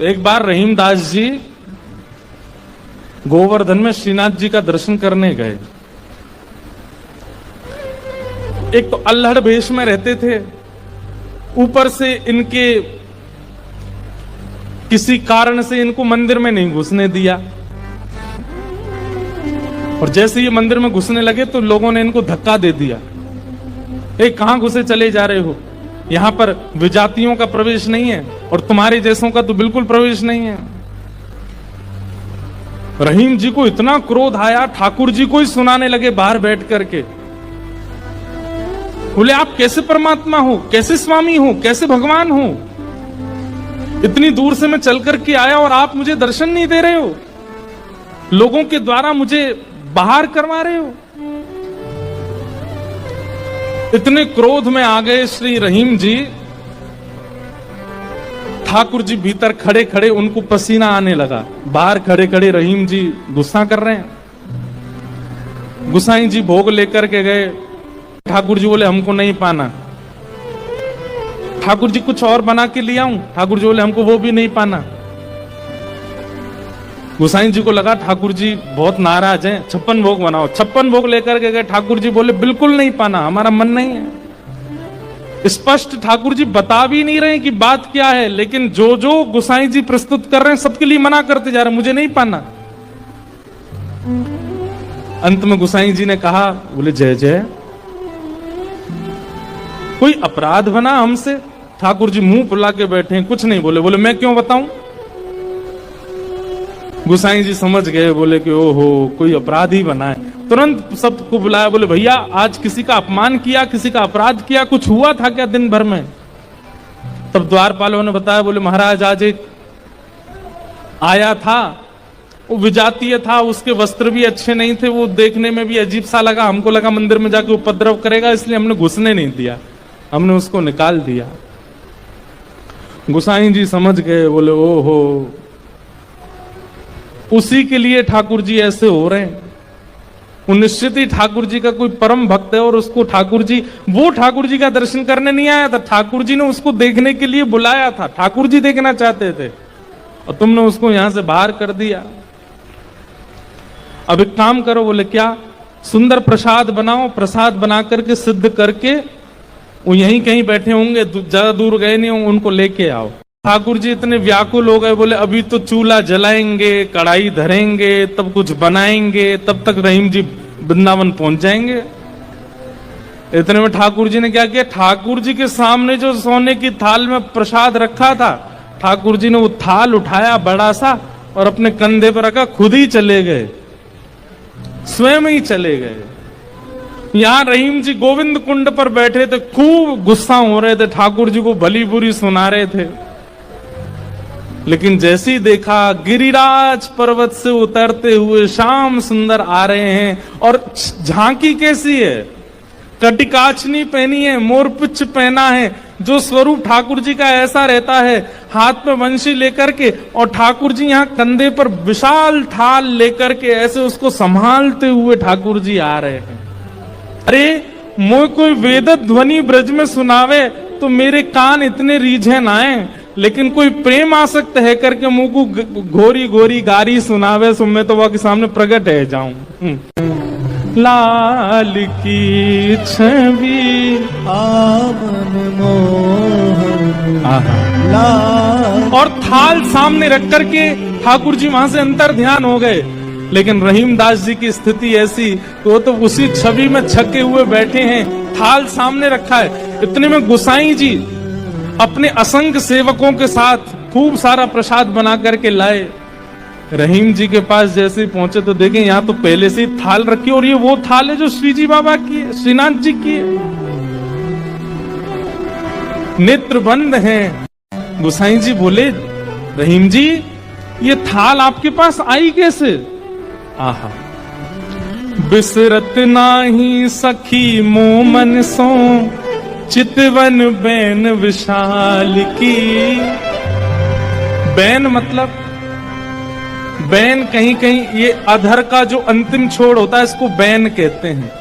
एक बार रहीमदास जी गोवर्धन में श्रीनाथ जी का दर्शन करने गए। एक तो अल्हड़ भेष में रहते थे, ऊपर से इनके किसी कारण से इनको मंदिर में नहीं घुसने दिया, और जैसे ये मंदिर में घुसने लगे तो लोगों ने इनको धक्का दे दिया। कहां घुसे चले जा रहे हो, यहां पर विजातियों का प्रवेश नहीं है और तुम्हारे जैसों का तो बिल्कुल प्रवेश नहीं है। रहीम जी को इतना क्रोध आया, ठाकुर जी को ही सुनाने लगे बाहर बैठ करके। बोले आप कैसे परमात्मा हो, कैसे स्वामी हो, कैसे भगवान हो? इतनी दूर से मैं चल करके आया और आप मुझे दर्शन नहीं दे रहे हो, लोगों के द्वारा मुझे बाहर करवा रहे हो। इतने क्रोध में आ गए श्री रहीम जी। ठाकुर जी भीतर खड़े खड़े उनको पसीना आने लगा, बाहर खड़े खड़े रहीम जी गुस्सा कर रहे हैं। गुसाई जी भोग लेकर के गए, ठाकुर जी बोले हमको नहीं पाना। ठाकुर जी कुछ और बना के ले आऊं, ठाकुर जी बोले हमको वो भी नहीं पाना। गुसाई जी को लगा ठाकुर जी बहुत नाराज हैं, 56 भोग बनाओ। 56 भोग लेकर के गए, ठाकुर जी बोले बिल्कुल नहीं पाना, हमारा मन नहीं है। स्पष्ट ठाकुर जी बता भी नहीं रहे कि बात क्या है, लेकिन जो जो गुसाई जी प्रस्तुत कर रहे हैं सबके लिए मना करते जा रहे, मुझे नहीं पाना। अंत में गुसाई जी ने कहा, बोले जय जय, कोई अपराध बना हमसे? ठाकुर जी मुंह फुला के बैठे हैं, कुछ नहीं बोले। बोले मैं क्यों बताऊं? गुसाई जी समझ गए, बोले कि ओहो कोई अपराध ही बना है। तुरंत सबको बुलाया, बोले भैया आज किसी का अपमान किया, किसी का अपराध किया, कुछ हुआ था क्या दिन भर में? तब द्वारपालों ने बताया, बोले महाराज आज एक आया था, वो विजातीय था, उसके वस्त्र भी अच्छे नहीं थे, वो देखने में भी अजीब सा लगा, हमको लगा मंदिर में जाके उपद्रव करेगा, इसलिए हमने घुसने नहीं दिया, हमने उसको निकाल दिया। गुसाई जी समझ गए, बोले ओहो उसी के लिए ठाकुर जी ऐसे हो रहे हैं। वो निश्चित ही ठाकुर जी का कोई परम भक्त है, और उसको ठाकुर जी, वो ठाकुर जी का दर्शन करने नहीं आया था, ठाकुर जी ने उसको देखने के लिए बुलाया था, ठाकुर जी देखना चाहते थे, और तुमने उसको यहां से बाहर कर दिया। अब एक काम करो, बोले क्या? सुंदर प्रसाद बनाओ, प्रसाद बना करके सिद्ध करके, वो यहीं कहीं बैठे होंगे, ज्यादा दूर गए नहीं होंगे, उनको लेके आओ। ठाकुर जी इतने व्याकुल हो गए, बोले अभी तो चूल्हा जलाएंगे, कढ़ाई धरेंगे, तब कुछ बनाएंगे, तब तक रहीम जी वृंदावन पहुंच जाएंगे। इतने में ठाकुर जी ने क्या किया, ठाकुर जी के सामने जो सोने की थाल में प्रसाद रखा था, ठाकुर जी ने वो थाल उठाया बड़ा सा और अपने कंधे पर रखा, खुद ही चले गए, स्वयं ही चले गए। यहां रहीम जी गोविंद कुंड पर बैठे थे, खूब गुस्सा हो रहे थे, ठाकुर जी को भली बुरी सुना रहे थे। लेकिन जैसे ही देखा गिरिराज पर्वत से उतरते हुए श्याम सुंदर आ रहे हैं, और झांकी कैसी है, कटिकाचनी पहनी है, मोरपिच पहना है, जो स्वरूप ठाकुर जी का ऐसा रहता है, हाथ में वंशी लेकर के, और ठाकुर जी यहाँ कंधे पर विशाल थाल लेकर के ऐसे उसको संभालते हुए ठाकुर जी आ रहे हैं। अरे मोह कोई वेद ध्वनि ब्रज में सुनावे तो मेरे कान इतने रीझे ना आए, लेकिन कोई प्रेम आसक्त है करके मुंह को घोरी घोरी गारी सुनावे, सो मैं तो वह के सामने प्रकट है जाऊं। लाल की छवि आवन मोहन, और थाल सामने रख करके ठाकुर जी वहां से अंतर ध्यान हो गए। लेकिन रहीमदास जी की स्थिति ऐसी, वो तो उसी छवि में छके हुए बैठे हैं, थाल सामने रखा है। इतने में गुसाई जी अपने असंख्य सेवकों के साथ खूब सारा प्रसाद बना करके लाए। रहीम जी के पास जैसे पहुंचे तो देखें यहाँ तो पहले से थाल रखी, और ये वो थाल है जो श्री जी बाबा की है, श्रीनाथ जी की है, नेत्र बंद हैं। गुसाई जी बोले रहीम जी ये थाल आपके पास आई कैसे? आहा, बिसरत नाही सखी मोमन सो, चितवन बैन विशाल की। बैन मतलब, बैन कहीं कहीं ये अधर का जो अंतिम छोड़ होता है, इसको बैन कहते हैं।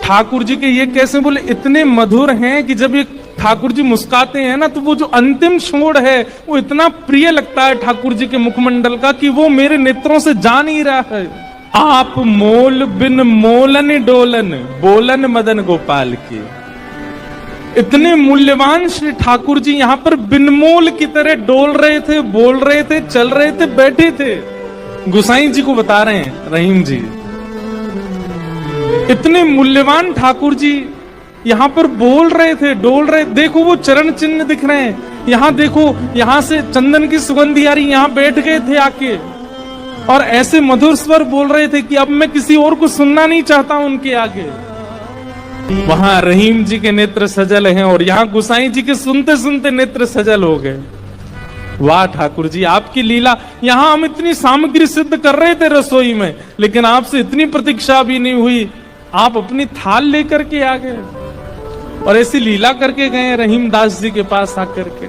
ठाकुर जी के ये कैसे बोले, इतने मधुर हैं कि जब ये ठाकुर जी मुस्काते हैं ना, तो वो जो अंतिम छोड़ है वो इतना प्रिय लगता है ठाकुर जी के मुखमंडल का कि वो मेरे नेत्रों से जा नहीं रहा है। आप मोल बिन मोलन डोलन, बोलन मदन गोपाल की। इतने मूल्यवान श्री ठाकुर जी यहाँ पर बिनमोल की तरह डोल रहे थे, बोल रहे थे, चल रहे थे, बैठे थे। गुसाई जी को बता रहे हैं रहीम जी, इतने मूल्यवान ठाकुर जी यहाँ पर बोल रहे थे, डोल रहे। देखो वो चरण चिन्ह दिख रहे हैं, यहाँ देखो, यहाँ से चंदन की सुगंधी आ रही, यहाँ बैठ गए थे आके और ऐसे मधुर स्वर बोल रहे थे कि अब मैं किसी और को सुनना नहीं चाहता उनके आगे। वहां रहीम जी के नेत्र सजल हैं और यहाँ गुसाई जी के सुनते सुनते नेत्र सजल हो गए। वाह ठाकुर जी, आपकी लीला। यहाँ हम इतनी सामग्री सिद्ध कर रहे थे रसोई में, लेकिन आपसे इतनी प्रतीक्षा भी नहीं हुई, आप अपनी थाल लेकर के आ गए और ऐसी लीला करके गए रहीम दास जी के पास आकर के।